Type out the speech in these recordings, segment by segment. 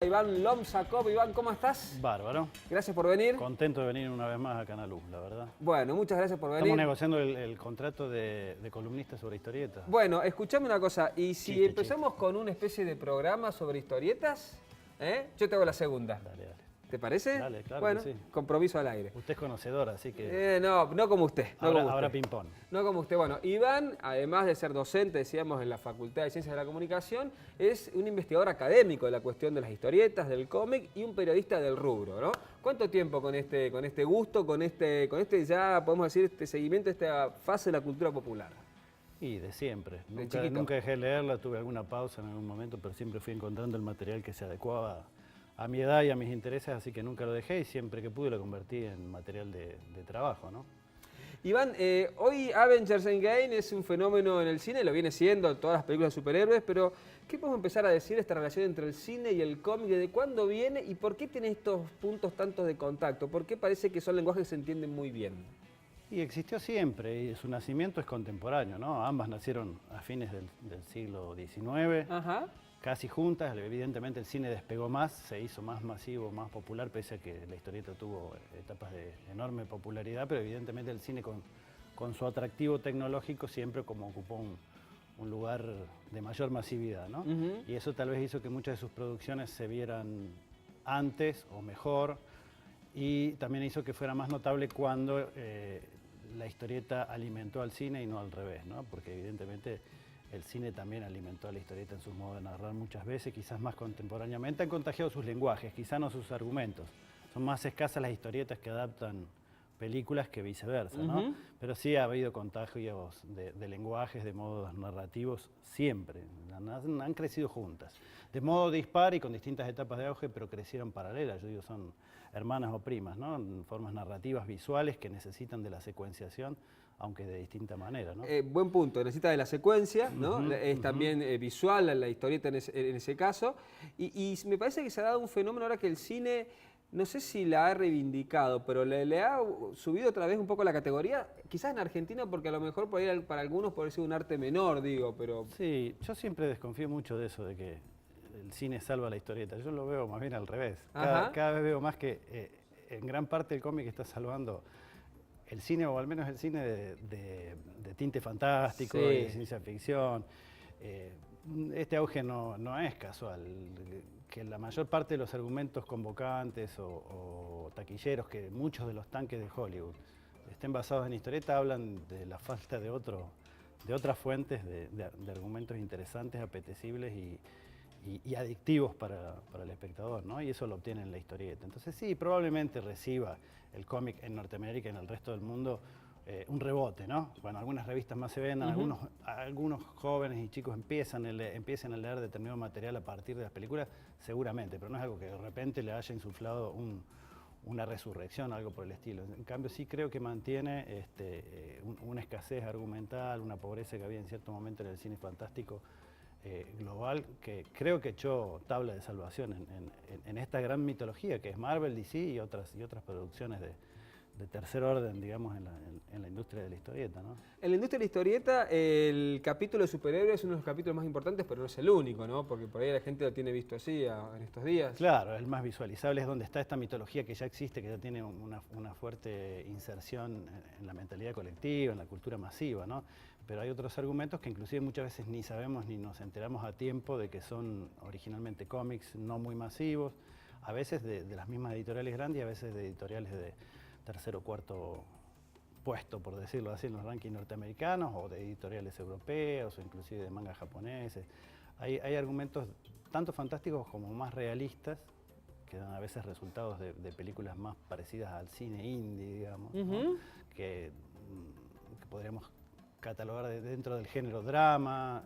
Iván Lomsakov. Iván, ¿cómo estás? Bárbaro. Gracias por venir. Contento de venir una vez más a Canal U, la verdad. Bueno, muchas gracias por venir. Estamos negociando el contrato de columnista sobre historietas. Bueno, escuchame una cosa. ¿Y si empezamos con una especie de programa sobre historietas? Yo te hago la segunda. Dale, dale. ¿Te parece? Dale, claro bueno, que sí. Compromiso al aire. Usted es conocedor, así que... No como usted. Ahora ping-pong. No como usted. Bueno, Iván, además de ser docente, decíamos, en la Facultad de Ciencias de la Comunicación, es un investigador académico de la cuestión de las historietas, del cómic y un periodista del rubro, ¿no? ¿Cuánto tiempo con este gusto, con este ya, podemos decir, este seguimiento, esta fase de la cultura popular? Y de siempre. De Nunca dejé de leerla, tuve alguna pausa en algún momento, pero siempre fui encontrando el material que se adecuaba a mi edad y a mis intereses, así que nunca lo dejé y siempre que pude lo convertí en material de trabajo, ¿no? Iván, hoy Avengers Endgame es un fenómeno en el cine, lo viene siendo en todas las películas de superhéroes, pero ¿qué podemos empezar a decir de esta relación entre el cine y el cómic? ¿Desde cuándo viene y por qué tiene estos puntos tantos de contacto? ¿Por qué parece que son lenguajes que se entienden muy bien? Y existió siempre, y su nacimiento es contemporáneo, ¿no? Ambas nacieron a fines del siglo XIX. Ajá. Casi juntas. Evidentemente el cine despegó más, se hizo más masivo, más popular, pese a que la historieta tuvo etapas de enorme popularidad, pero evidentemente el cine con su atractivo tecnológico siempre como ocupó un lugar de mayor masividad, ¿no? Y eso tal vez hizo que muchas de sus producciones se vieran antes o mejor, y también hizo que fuera más notable cuando la historieta alimentó al cine y no al revés, ¿no? Porque evidentemente el cine también alimentó a la historieta en su modo de narrar muchas veces, quizás más contemporáneamente. Han contagiado sus lenguajes, quizás no sus argumentos. Son más escasas las historietas que adaptan películas que viceversa, ¿no? Pero sí ha habido contagios de lenguajes, de modos narrativos, siempre. Han crecido juntas. De modo dispar y con distintas etapas de auge, pero crecieron paralelas. Yo digo, son hermanas o primas, ¿no? En formas narrativas visuales que necesitan de la secuenciación, aunque de distinta manera, ¿no? Buen punto, necesita de la secuencia, ¿no? Es también visual la historieta en ese caso. Y me parece que se ha dado un fenómeno ahora que el cine, no sé si la ha reivindicado, pero le ha subido otra vez un poco la categoría, quizás en Argentina, porque a lo mejor por ahí para algunos puede ser un arte menor, digo, pero... Sí, yo siempre desconfío mucho de eso, de que el cine salva la historieta. Yo lo veo más bien al revés. Cada vez veo más que en gran parte el cómic está salvando el cine, o al menos el cine de tinte fantástico, y de ciencia ficción. Este auge no es casual. Que la mayor parte de los argumentos convocantes o taquilleros, que muchos de los tanques de Hollywood estén basados en historieta, hablan de la falta de otras fuentes de argumentos interesantes, apetecibles y adictivos para el espectador, ¿no? Y eso lo obtiene en la historieta. Entonces sí, probablemente reciba el cómic en Norteamérica y en el resto del mundo un rebote, ¿no? Bueno, algunas revistas más se venden, algunos jóvenes y chicos empiezan a leer determinado material a partir de las películas, seguramente, pero no es algo que de repente le haya insuflado una resurrección, algo por el estilo. En cambio sí creo que mantiene una escasez argumental, una pobreza que había en cierto momento en el cine fantástico global, que creo que echó tabla de salvación en esta gran mitología que es Marvel, DC y otras producciones de tercer orden, digamos, en la industria de la historieta, ¿no? En la industria de la historieta, el capítulo de superhéroes es uno de los capítulos más importantes, pero no es el único, ¿no? Porque por ahí la gente lo tiene visto así en estos días. Claro, el más visualizable es donde está esta mitología que ya existe, que ya tiene una fuerte inserción en la mentalidad colectiva, en la cultura masiva, ¿no? Pero hay otros argumentos que inclusive muchas veces ni sabemos ni nos enteramos a tiempo de que son originalmente cómics no muy masivos, a veces de las mismas editoriales grandes y a veces de editoriales de tercer o cuarto puesto, por decirlo así, en los rankings norteamericanos, o de editoriales europeos, o inclusive de mangas japoneses. Hay argumentos tanto fantásticos como más realistas, que dan a veces resultados de películas más parecidas al cine indie, digamos, ¿no? que podríamos catalogar dentro del género drama,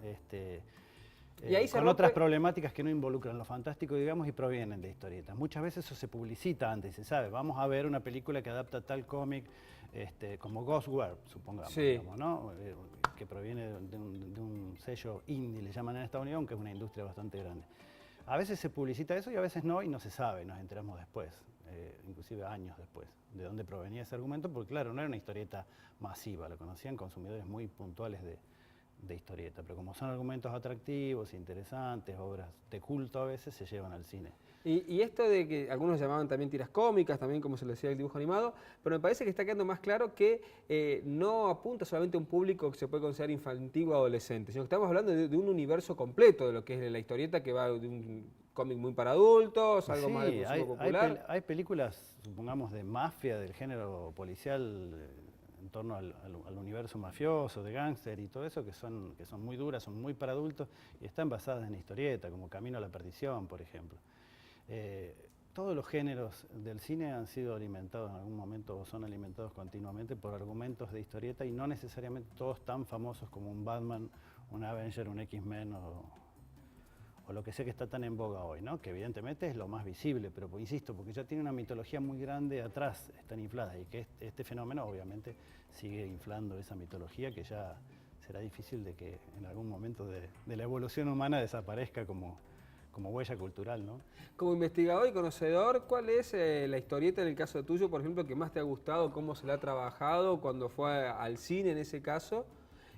y ahí con otras problemáticas que no involucran lo fantástico, digamos, y provienen de historietas. Muchas veces eso se publicita antes, se sabe, vamos a ver una película que adapta tal cómic, como Ghostwire, supongamos, digamos, ¿no? Que proviene de un sello indie, le llaman en Estados Unidos, aunque es una industria bastante grande. A veces se publicita eso y a veces no, y no se sabe, nos enteramos después, inclusive años después, de dónde provenía ese argumento, porque claro, no era una historieta masiva, lo conocían consumidores muy puntuales de historieta, pero como son argumentos atractivos, interesantes, obras de culto a veces, se llevan al cine. Y esto de que algunos llamaban también tiras cómicas, también como se le decía el dibujo animado, pero me parece que está quedando más claro que no apunta solamente a un público que se puede considerar infantil o adolescente, sino que estamos hablando de un universo completo de lo que es la historieta, que va de un cómic muy para adultos, algo más de Sí, consumo popular. hay películas, supongamos, de mafia, del género policial, en torno al universo mafioso, de gángster y todo eso, que son muy duras, son muy para adultos y están basadas en historieta, como Camino a la Perdición, por ejemplo. Todos los géneros del cine han sido alimentados en algún momento o son alimentados continuamente por argumentos de historieta y no necesariamente todos tan famosos como un Batman, un Avenger, un X-Men o lo que sea que está tan en boga hoy, ¿no? Que evidentemente es lo más visible, pero insisto, porque ya tiene una mitología muy grande atrás, están infladas, y que este fenómeno obviamente sigue inflando esa mitología que ya será difícil de que en algún momento de la evolución humana desaparezca como huella cultural, ¿no? Como investigador y conocedor, ¿cuál es la historieta en el caso tuyo, por ejemplo, que más te ha gustado, cómo se la ha trabajado, cuando fue al cine en ese caso?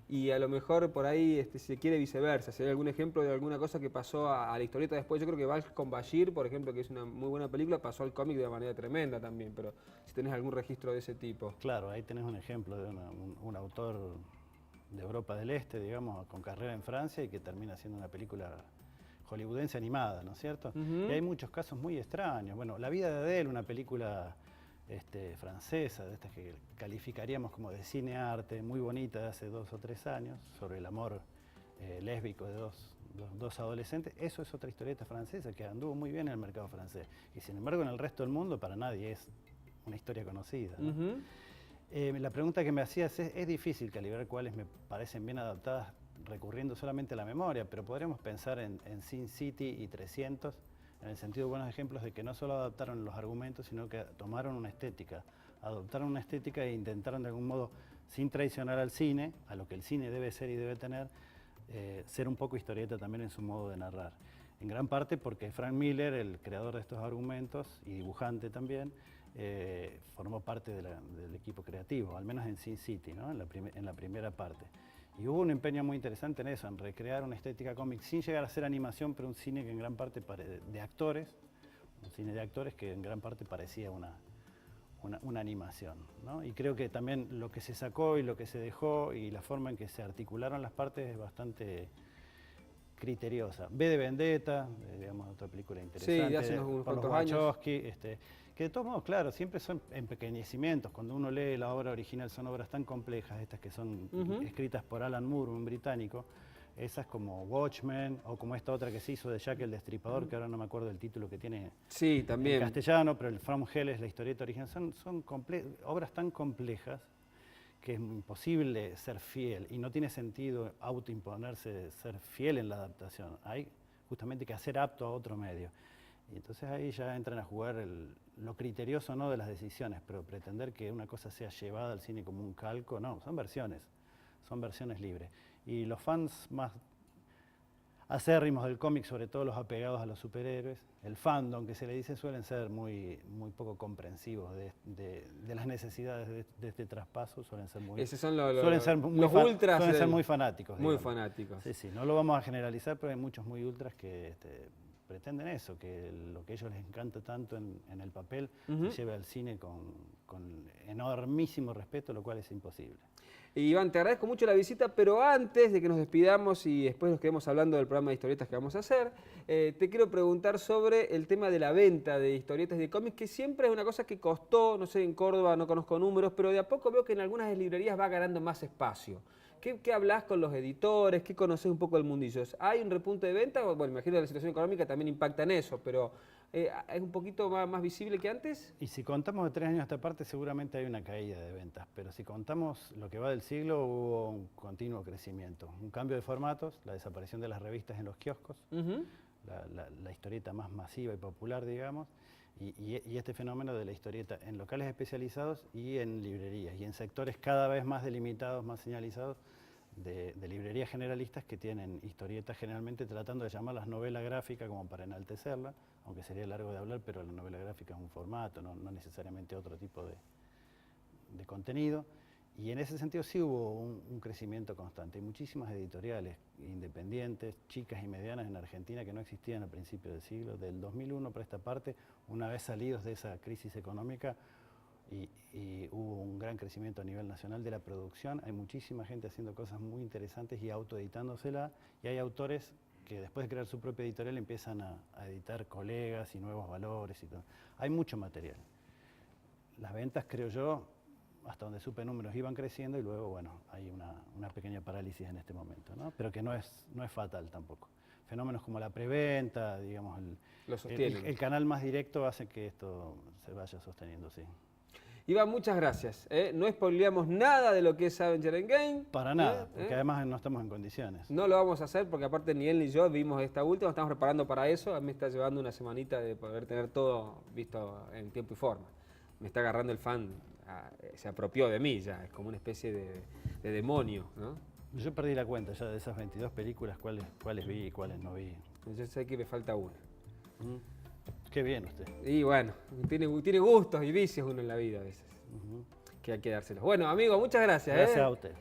Y a lo mejor por ahí, si se quiere, viceversa. Si hay algún ejemplo de alguna cosa que pasó a la historieta después, yo creo que Vals con Bashir, por ejemplo, que es una muy buena película, pasó al cómic de manera tremenda también, pero si tenés algún registro de ese tipo. Claro, ahí tenés un ejemplo de un autor de Europa del Este, digamos, con carrera en Francia y que termina siendo una película hollywoodense animada, ¿no es cierto? Y hay muchos casos muy extraños. Bueno, La vida de Adele, una película francesa, de estas que calificaríamos como de cine-arte, muy bonita, de hace 2 o 3 años, sobre el amor lésbico de dos adolescentes. Eso es otra historieta francesa que anduvo muy bien en el mercado francés. Y sin embargo, en el resto del mundo, para nadie es una historia conocida, ¿no? La pregunta que me hacías es difícil calibrar cuáles me parecen bien adaptadas recurriendo solamente a la memoria, pero podríamos pensar en Sin City y 300, en el sentido de buenos ejemplos de que no solo adaptaron los argumentos, sino que tomaron una estética, adoptaron una estética e intentaron de algún modo, sin traicionar al cine, a lo que el cine debe ser y debe tener, ser un poco historieta también en su modo de narrar. En gran parte porque Frank Miller, el creador de estos argumentos y dibujante también, formó parte del equipo creativo, al menos en Sin City, ¿no? en la primera parte. Y hubo un empeño muy interesante en eso, en recrear una estética cómic sin llegar a ser animación, pero un cine que en gran parte de actores, un cine de actores que en gran parte parecía una animación, ¿no? Y creo que también lo que se sacó y lo que se dejó y la forma en que se articularon las partes es bastante criteriosa. V de Vendetta, digamos, otra película interesante, Sí, de hace unos por los cuantos años. Wachowski, que de todos modos, claro, siempre son empequeñecimientos. Cuando uno lee la obra original son obras tan complejas, estas que son escritas por Alan Moore, un británico, esas como Watchmen, o como esta otra que se hizo de Jack el Destripador, que ahora no me acuerdo el título que tiene Sí, también. en castellano, pero el From Hell es la historieta original. Son obras tan complejas que es imposible ser fiel y no tiene sentido autoimponerse ser fiel en la adaptación. Hay justamente que hacer apto a otro medio. Y entonces ahí ya entran a jugar lo criterioso no de las decisiones, pero pretender que una cosa sea llevada al cine como un calco, no, son versiones libres. Y los fans más acérrimos del cómic, sobre todo los apegados a los superhéroes, el fandom que se le dice, suelen ser muy poco comprensivos de las necesidades de este traspaso, suelen ser muy, Esos son los ultras. suelen ser muy fanáticos. Muy digamos. fanáticos. Sí, sí, no lo vamos a generalizar, pero hay muchos muy ultras que pretenden eso, que lo que a ellos les encanta tanto en el papel se lleve al cine con enormísimo respeto, lo cual es imposible. Iván, te agradezco mucho la visita, pero antes de que nos despidamos y después nos quedemos hablando del programa de historietas que vamos a hacer, te quiero preguntar sobre el tema de la venta de historietas de cómics, que siempre es una cosa que costó, no sé, en Córdoba no conozco números, pero de a poco veo que en algunas librerías va ganando más espacio. ¿Qué hablas con los editores? ¿Qué conoces un poco del mundillo? ¿Hay un repunte de venta? Bueno, imagino que la situación económica también impacta en eso, pero ¿es un poquito más visible que antes? Y si contamos de 3 años a esta parte, seguramente hay una caída de ventas, pero si contamos lo que va del siglo, hubo un continuo crecimiento. Un cambio de formatos, la desaparición de las revistas en los kioscos, la historieta más masiva y popular, digamos, y este fenómeno de la historieta en locales especializados y en librerías, y en sectores cada vez más delimitados, más señalizados, de librerías generalistas que tienen historietas generalmente tratando de llamarlas novela gráfica como para enaltecerla, aunque sería largo de hablar, pero la novela gráfica es un formato, no necesariamente otro tipo de contenido. Y en ese sentido sí hubo un crecimiento constante. Hay muchísimas editoriales independientes, chicas y medianas en Argentina que no existían a principios del siglo. Del 2001 para esta parte, una vez salidos de esa crisis económica, y hubo un gran crecimiento a nivel nacional de la producción. Hay muchísima gente haciendo cosas muy interesantes y autoeditándosela. Y hay autores que después de crear su propia editorial empiezan a editar colegas y nuevos valores y todo. Hay mucho material. Las ventas, creo yo, hasta donde supe números, iban creciendo y luego, bueno, hay una pequeña parálisis en este momento, ¿no? Pero que no es fatal tampoco. Fenómenos como la preventa, digamos, el canal más directo hace que esto se vaya sosteniendo, sí. Iván, muchas gracias. No spoileamos nada de lo que es Avenger Endgame. Para nada, porque además no estamos en condiciones. No lo vamos a hacer porque aparte ni él ni yo vimos esta última, estamos preparando para eso. A mí me está llevando una semanita de poder tener todo visto en tiempo y forma. Me está agarrando el fan, se apropió de mí ya, es como una especie de demonio, ¿no? Yo perdí la cuenta ya de esas 22 películas, cuáles vi y cuáles no vi. Yo sé que me falta una. Qué bien usted. Y bueno, tiene gustos y vicios uno en la vida a veces, que hay que dárselos. Bueno, amigo, muchas gracias. Gracias a usted.